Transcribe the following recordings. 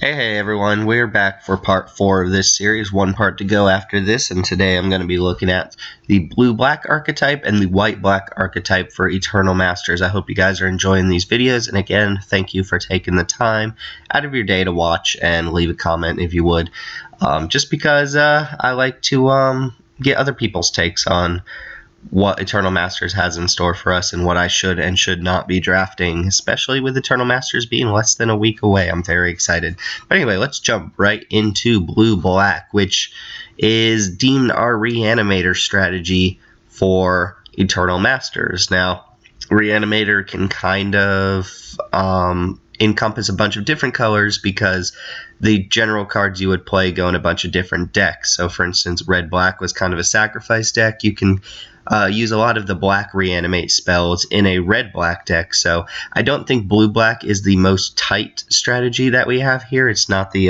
Hey everyone, we're back for part 4 of this series, one part to go after this, and today I'm going to be looking at the blue-black archetype and the white-black archetype for Eternal Masters. I hope you guys are enjoying these videos, and again, thank you for taking the time out of your day to watch and leave a comment if you would, just because I like to get other people's takes on what Eternal Masters has in store for us and what I should and should not be drafting, especially with Eternal Masters being less than a week away. I'm very excited. But anyway, let's jump right into blue-black, which is deemed our Reanimator strategy for Eternal Masters. Now, Reanimator can kind of encompass a bunch of different colors because the general cards you would play go in a bunch of different decks. So, for instance, red-black was kind of a sacrifice deck. You can use a lot of the black reanimate spells in a red-black deck, so I don't think blue-black is the most tight strategy that we have here. It's not the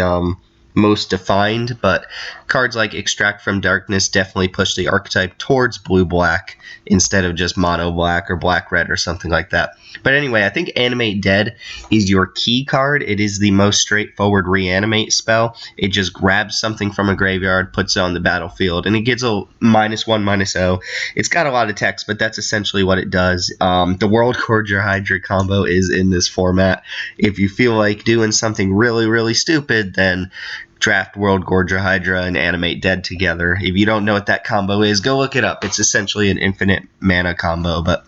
most defined, but cards like Extract from Darkness definitely push the archetype towards blue-black instead of just mono-black or black-red or something like that. But anyway, I think Animate Dead is your key card. It is the most straightforward reanimate spell. It just grabs something from a graveyard, puts it on the battlefield, and it gets a -1/-0. It's got a lot of text, but that's essentially what it does. The World Gorger Hydra combo is in this format. If you feel like doing something really, really stupid, then draft World Gorger Hydra and Animate Dead together. If you don't know what that combo is, go look it up. It's essentially an infinite mana combo, but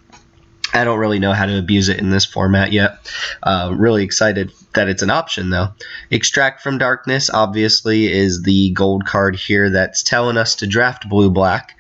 I don't really know how to abuse it in this format yet. Really excited that it's an option, though. Extract from Darkness, obviously, is the gold card here that's telling us to draft blue-black.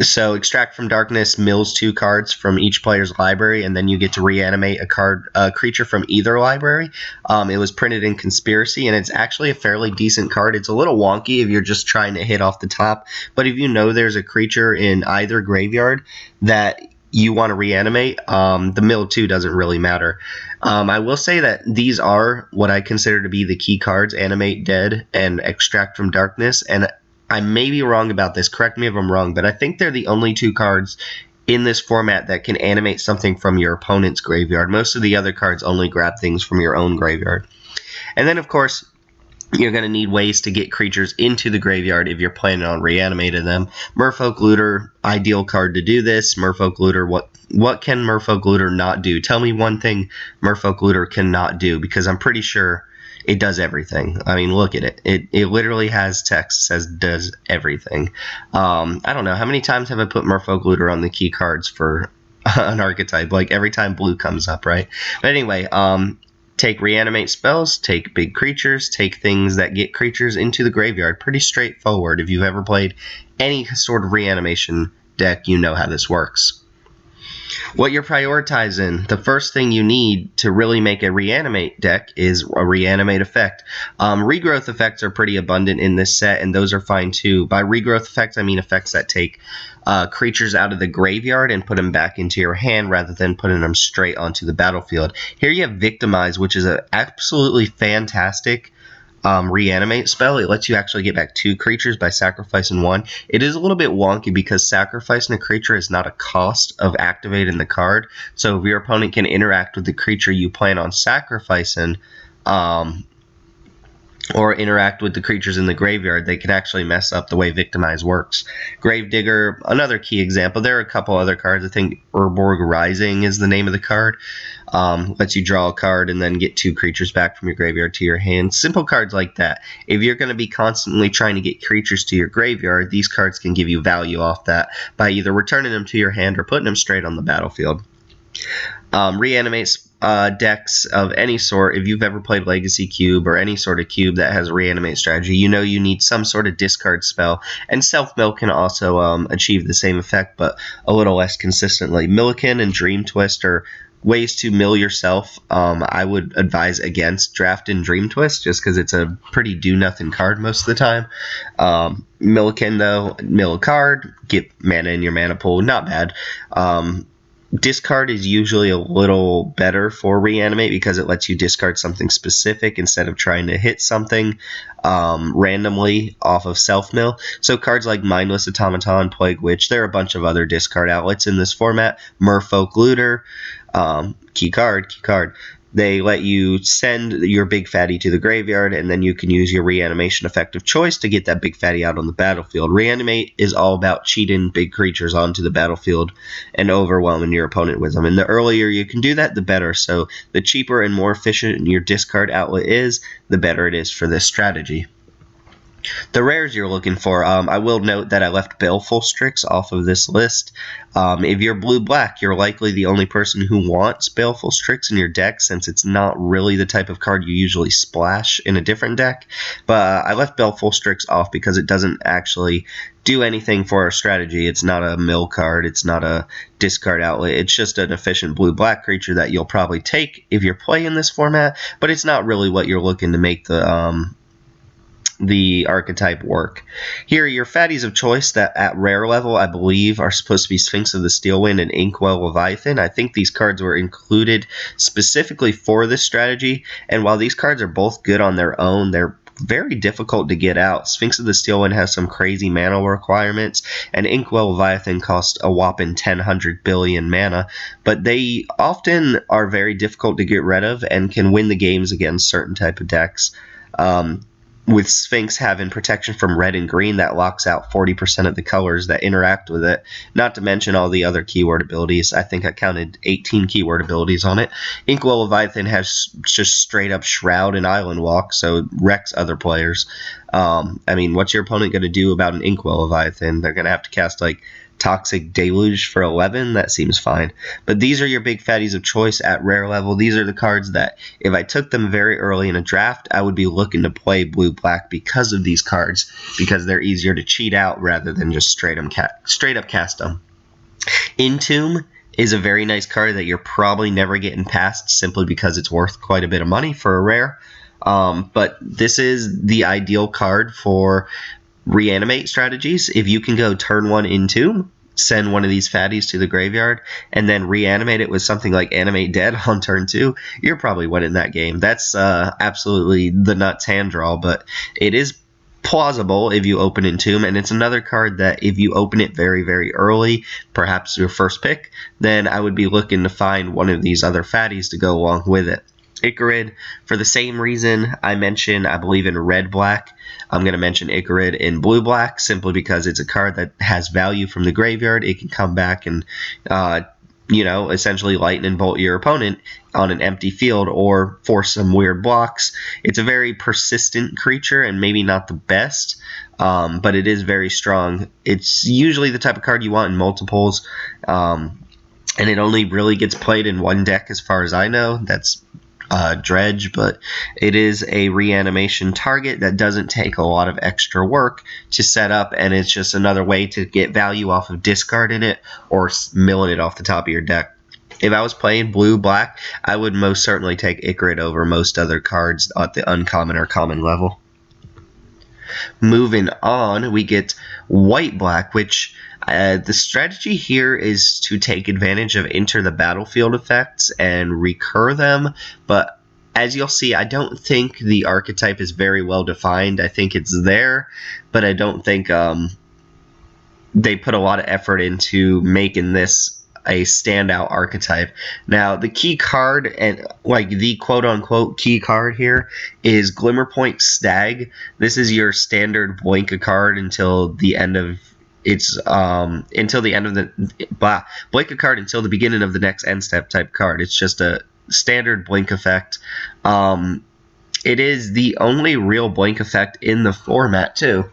So Extract from Darkness mills 2 cards from each player's library, and then you get to reanimate a creature from either library. It was printed in Conspiracy, and it's actually a fairly decent card. It's a little wonky if you're just trying to hit off the top, but if you know there's a creature in either graveyard that you want to reanimate, the mill 2 doesn't really matter. I will say that these are what I consider to be the key cards, Animate Dead and Extract from Darkness, and I may be wrong about this, correct me if I'm wrong, but I think they're the only 2 cards in this format that can animate something from your opponent's graveyard. Most of the other cards only grab things from your own graveyard. And then, of course, you're going to need ways to get creatures into the graveyard if you're planning on reanimating them. Merfolk Looter, ideal card to do this. Merfolk Looter, what can Merfolk Looter not do? Tell me one thing Merfolk Looter cannot do, because I'm pretty sure it does everything. I mean, look at it. It literally has text that says does everything. I don't know. How many times have I put Merfolk Looter on the key cards for an archetype? Like every time blue comes up, right? But anyway, take reanimate spells, take big creatures, take things that get creatures into the graveyard. Pretty straightforward. If you've ever played any sort of reanimation deck, you know how this works. What you're prioritizing, the first thing you need to really make a reanimate deck is a reanimate effect. Regrowth effects are pretty abundant in this set, and those are fine too. By regrowth effects, I mean effects that take creatures out of the graveyard and put them back into your hand rather than putting them straight onto the battlefield. Here you have Victimize, which is an absolutely fantastic reanimate spell. It lets you actually get back 2 creatures by sacrificing 1. It is a little bit wonky because sacrificing a creature is not a cost of activating the card. So if your opponent can interact with the creature you plan on sacrificing, or interact with the creatures in the graveyard, they can actually mess up the way Victimize works. Gravedigger, another key example. There are a couple other cards. I think Urborg Rising is the name of the card. Lets you draw a card and then get 2 creatures back from your graveyard to your hand. Simple cards like that. If you're going to be constantly trying to get creatures to your graveyard, these cards can give you value off that by either returning them to your hand or putting them straight on the battlefield. Reanimates decks of any sort. If you've ever played Legacy Cube or any sort of cube that has a reanimate strategy, you know you need some sort of discard spell, and Self-Mill can also achieve the same effect, but a little less consistently. Milliken and Dream Twist are ways to mill yourself. I would advise against drafting Dream Twist just because it's a pretty do-nothing card most of the time. Milliken, though, mill a card, get mana in your mana pool, not bad. Discard is usually a little better for Reanimate because it lets you discard something specific instead of trying to hit something randomly off of Self-Mill. So cards like Mindless Automaton, Plague Witch, there are a bunch of other discard outlets in this format. Merfolk Looter, key card. They let you send your big fatty to the graveyard, and then you can use your reanimation effect of choice to get that big fatty out on the battlefield. Reanimate is all about cheating big creatures onto the battlefield and overwhelming your opponent with them. And the earlier you can do that, the better. So the cheaper and more efficient your discard outlet is, the better it is for this strategy. The rares you're looking for, I will note that I left Baleful Strix off of this list. If you're blue-black, you're likely the only person who wants Baleful Strix in your deck, since it's not really the type of card you usually splash in a different deck. But I left Baleful Strix off because it doesn't actually do anything for our strategy. It's not a mill card, it's not a discard outlet, it's just an efficient blue-black creature that you'll probably take if you're playing this format, but it's not really what you're looking to make the archetype work. Here are your fatties of choice that at rare level I believe are supposed to be Sphinx of the Steelwind and Inkwell Leviathan. I think these cards were included specifically for this strategy, and while these cards are both good on their own, they're very difficult to get out. Sphinx of the Steelwind has some crazy mana requirements, and Inkwell Leviathan costs a whopping 1,000 billion mana, but they often are very difficult to get rid of and can win the games against certain type of decks. With Sphinx having protection from red and green, that locks out 40% of the colors that interact with it, not to mention all the other keyword abilities. I think I counted 18 keyword abilities on it. Inkwell Leviathan has just straight up Shroud and Island Walk, so it wrecks other players. I mean, what's your opponent going to do about an Inkwell Leviathan? They're going to have to cast, like, Toxic Deluge for 11? That seems fine. But these are your big fatties of choice at rare level. These are the cards that, if I took them very early in a draft, I would be looking to play blue-black because of these cards, because they're easier to cheat out rather than just straight up cast them. Entomb is a very nice card that you're probably never getting past simply because it's worth quite a bit of money for a rare. But this is the ideal card for reanimate strategies. If you can go turn 1 Entomb, send one of these fatties to the graveyard, and then reanimate it with something like Animate Dead on turn 2, you're probably winning that game. That's absolutely the nuts hand draw, but it is plausible if you open Entomb, and it's another card that if you open it very, very early, perhaps your first pick, then I would be looking to find one of these other fatties to go along with it. Icarid, for the same reason I mentioned, I believe, in red-black, I'm going to mention Icarid in blue-black simply because it's a card that has value from the graveyard. It can come back and, essentially lightning bolt your opponent on an empty field or force some weird blocks. It's a very persistent creature and maybe not the best, but it is very strong. It's usually the type of card you want in multiples, and it only really gets played in one deck as far as I know. That's Dredge, but it is a reanimation target that doesn't take a lot of extra work to set up, and it's just another way to get value off of discarding it or milling it off the top of your deck. If I was playing blue-black, I would most certainly take Icarid over most other cards at the uncommon or common level. Moving on, we get white-black, which the strategy here is to take advantage of enter the battlefield effects and recur them, but as you'll see, I don't think the archetype is very well defined. I think it's there, but I don't think they put a lot of effort into making this a standout archetype. Now, the key card, and like the quote-unquote key card here, is Glimmerpoint Stag. This is your standard Blanka card until the end of Blanka card until the beginning of the next end step type card. It's just a standard blink effect. It is the only real blink effect in the format too.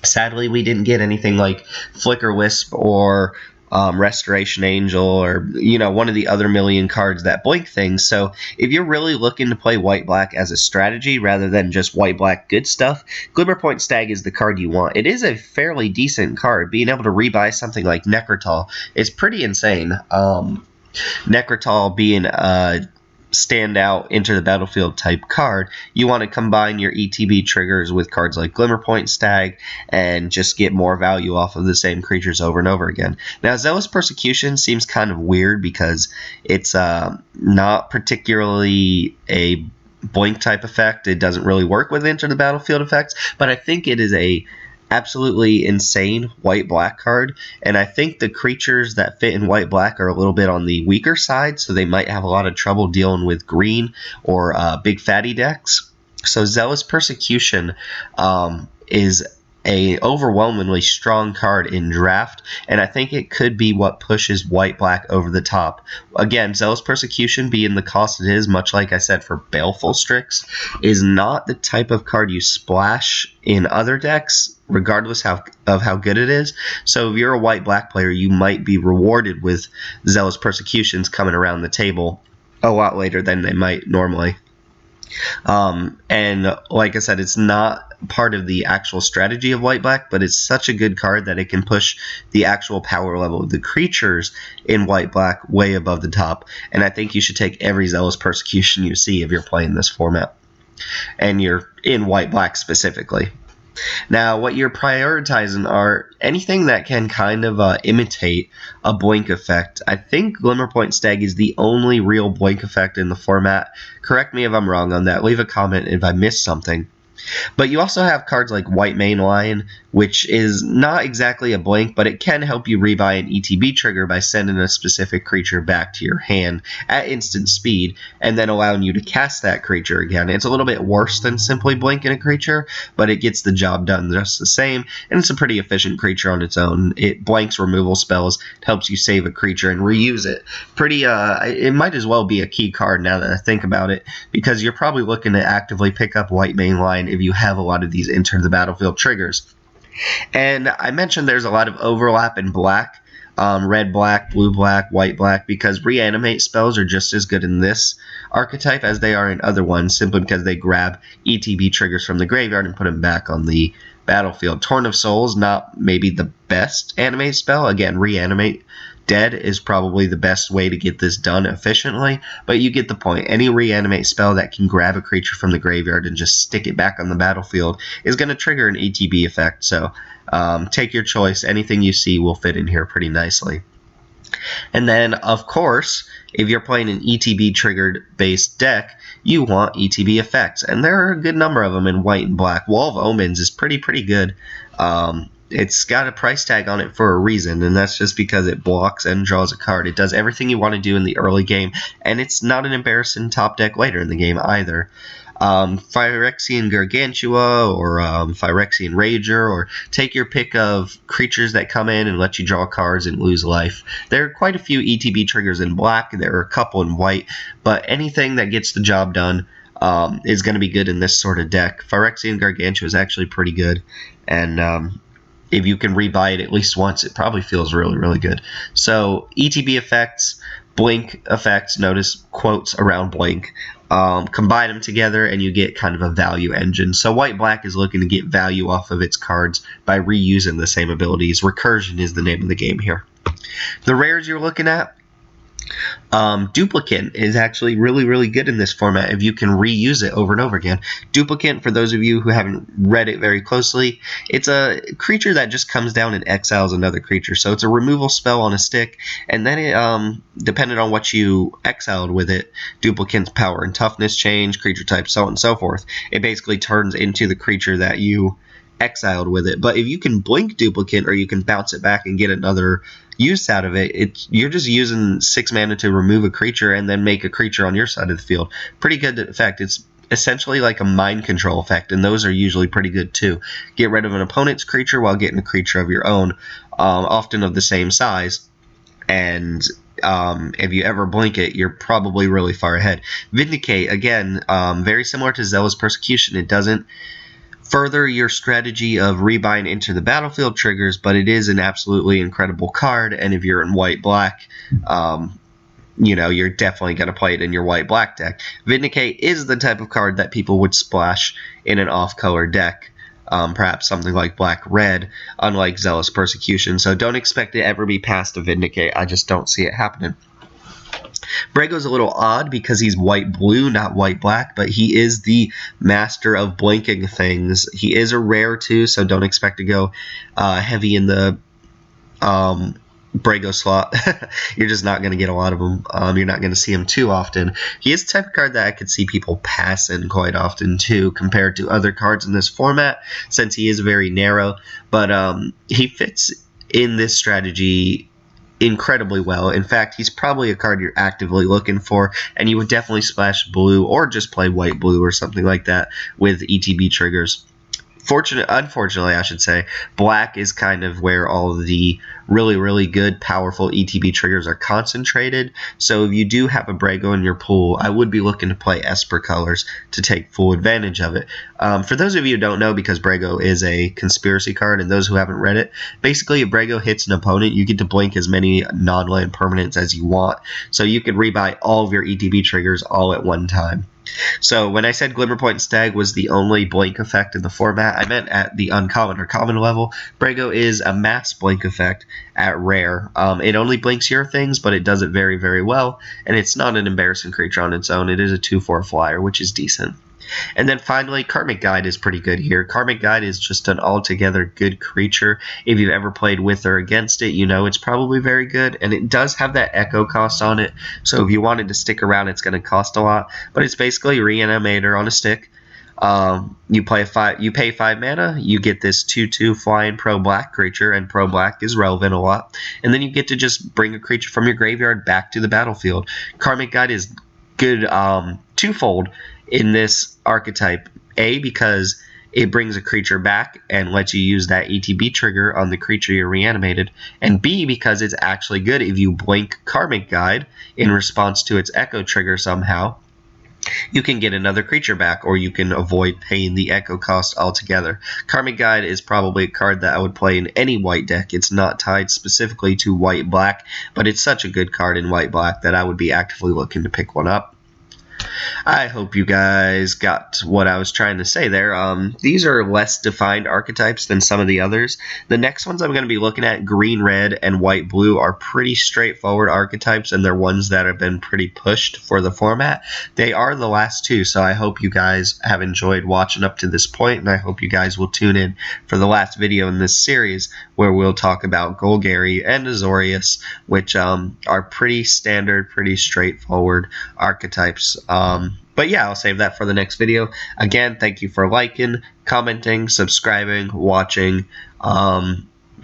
Sadly, we didn't get anything like Flicker Wisp or Restoration Angel or one of the other million cards that blink things. So if you're really looking to play white-black as a strategy rather than just white-black good stuff, Glimmerpoint Stag is the card you want. It is a fairly decent card. Being able to rebuy something like Necrotal is pretty insane. Necrotal being a standout enter the battlefield type card, you want to combine your ETB triggers with cards like Glimmerpoint Stag and just get more value off of the same creatures over and over again. Now, Zealous Persecution seems kind of weird because it's not particularly a blink type effect. It doesn't really work with enter the battlefield effects, but I think it is a absolutely insane white-black card, and I think the creatures that fit in white-black are a little bit on the weaker side, so they might have a lot of trouble dealing with green or big fatty decks. So Zealous Persecution is a overwhelmingly strong card in draft, and I think it could be what pushes white-black over the top. Again, Zealous Persecution, being the cost it is, much like I said for Baleful Strix, is not the type of card you splash in other decks, regardless of how good it is. So if you're a white-black player, you might be rewarded with Zealous Persecutions coming around the table a lot later than they might normally. And like I said, it's not part of the actual strategy of white-black, but it's such a good card that it can push the actual power level of the creatures in white-black way above the top. And I think you should take every Zealous Persecution you see if you're playing this format, and you're in white-black specifically. Now, what you're prioritizing are anything that can kind of imitate a blink effect. I think Glimmerpoint Stag is the only real blink effect in the format. Correct me if I'm wrong on that. Leave a comment if I missed something. But you also have cards like White Mane Lion, which is not exactly a blink, but it can help you rebuy an ETB trigger by sending a specific creature back to your hand at instant speed, and then allowing you to cast that creature again. It's a little bit worse than simply blinking a creature, but it gets the job done just the same, and it's a pretty efficient creature on its own. It blanks removal spells, it helps you save a creature and reuse it. It might as well be a key card now that I think about it, because you're probably looking to actively pick up White Mane Lion if you have a lot of these enter the battlefield triggers. And I mentioned there's a lot of overlap in black, red black, blue black, white black, because reanimate spells are just as good in this archetype as they are in other ones, simply because they grab ETB triggers from the graveyard and put them back on the battlefield. Torn of Souls, not maybe the best animate spell. Again, reanimate dead is probably the best way to get this done efficiently, but you get the point. Any reanimate spell that can grab a creature from the graveyard and just stick it back on the battlefield is going to trigger an ETB effect, so take your choice. Anything you see will fit in here pretty nicely. And then, of course, if you're playing an ETB triggered based deck, you want ETB effects, and there are a good number of them in white and black. Wall of Omens is pretty good. It's got a price tag on it for a reason, and that's just because it blocks and draws a card. It does everything you want to do in the early game, and it's not an embarrassing top deck later in the game either. Phyrexian Gargantua or Phyrexian Rager, or take your pick of creatures that come in and let you draw cards and lose life. There are quite a few ETB triggers in black, there are a couple in white, but anything that gets the job done is going to be good in this sort of deck. Phyrexian Gargantua is actually pretty good, and if you can rebuy it at least once, it probably feels really good. So ETB effects, blink effects, notice quotes around blink, combine them together and you get kind of a value engine. So white-black is looking to get value off of its cards by reusing the same abilities. Recursion is the name of the game here. The rares you're looking at, Duplicant is actually really good in this format if you can reuse it over and over again. Duplicant, for those of you who haven't read it very closely, it's a creature that just comes down and exiles another creature. So it's a removal spell on a stick, and then it, depending on what you exiled with it, Duplicant's power and toughness change, creature type, so on and so forth. It basically turns into the creature that you exiled with it. But if you can blink Duplicant, or you can bounce it back and get another use out of it, you're just using 6 mana to remove a creature and then make a creature on your side of the field. Pretty good effect. It's essentially like a mind control effect, and those are usually pretty good too. Get rid of an opponent's creature while getting a creature of your own, often of the same size, and if you ever blink it, you're probably really far ahead. Vindicate, again, very similar to Zealous Persecution. It doesn't further your strategy of rebuying into the battlefield triggers, but it is an absolutely incredible card, and if you're in white-black, you're definitely going to play it in your white-black deck. Vindicate is the type of card that people would splash in an off-color deck, perhaps something like black-red, unlike Zealous Persecution, so don't expect it to ever be past a Vindicate. I just don't see it happening. Brago's a little odd because he's white-blue, not white-black, but he is the master of blinking things. He is a rare too, so don't expect to go heavy in the Brago slot. You're just not going to get a lot of them. You're not going to see him too often. He is the type of card that I could see people pass in quite often too, compared to other cards in this format, since he is very narrow. But he fits in this strategy incredibly well. In fact, he's probably a card you're actively looking for, and you would definitely splash blue or just play white-blue or something like that with ETB triggers. Unfortunately, I should say, black is kind of where all of the really, really good, powerful ETB triggers are concentrated. So if you do have a Brago in your pool, I would be looking to play Esper colors to take full advantage of it. For those of you who don't know, because Brago is a conspiracy card, and those who haven't read it, basically if Brago hits an opponent, you get to blink as many non-land permanents as you want. So you can rebuy all of your ETB triggers all at one time. So when I said Glimmerpoint and Stag was the only blink effect in the format, I meant at the uncommon or common level. Brago is a mass blink effect at rare. It only blinks your things, but it does it very, very well, and it's not an embarrassing creature on its own. It is a 2/4 flyer, which is decent. And then finally, Karmic Guide is pretty good here. Karmic Guide is just an altogether good creature. If you've ever played with or against it, you know it's probably very good. And it does have that echo cost on it. So if you wanted to stick around, it's going to cost a lot. But it's basically Reanimator on a stick. You pay 5 mana, you get this 2/2 flying pro black creature, and pro black is relevant a lot. And then you get to just bring a creature from your graveyard back to the battlefield. Karmic Guide is good twofold in this archetype. A, because it brings a creature back and lets you use that ETB trigger on the creature you reanimated, and B, because it's actually good if you blink Karmic Guide in response to its echo trigger somehow. You can get another creature back, or you can avoid paying the echo cost altogether. Karmic Guide is probably a card that I would play in any white deck. It's not tied specifically to white-black, but it's such a good card in white-black that I would be actively looking to pick one up. I hope you guys got what I was trying to say there. These are less defined archetypes than some of the others. The next ones I'm going to be looking at, green, red, and white, blue, are pretty straightforward archetypes, and they're ones that have been pretty pushed for the format. They are the last two, so I hope you guys have enjoyed watching up to this point, and I hope you guys will tune in for the last video in this series, where we'll talk about Golgari and Azorius, which are pretty standard, pretty straightforward archetypes. But yeah, I'll save that for the next video. Again, thank you for liking, commenting, subscribing, watching.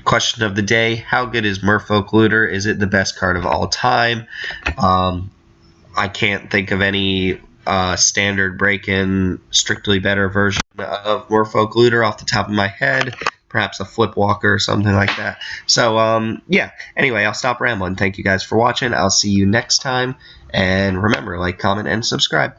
Question of the day: how good is Merfolk Looter? Is it the best card of all time? I can't think of any standard break-in, strictly better version of Merfolk Looter off the top of my head. Perhaps a Flip Walker or something like that. So, yeah. Anyway, I'll stop rambling. Thank you guys for watching. I'll see you next time. And remember, like, comment, and subscribe.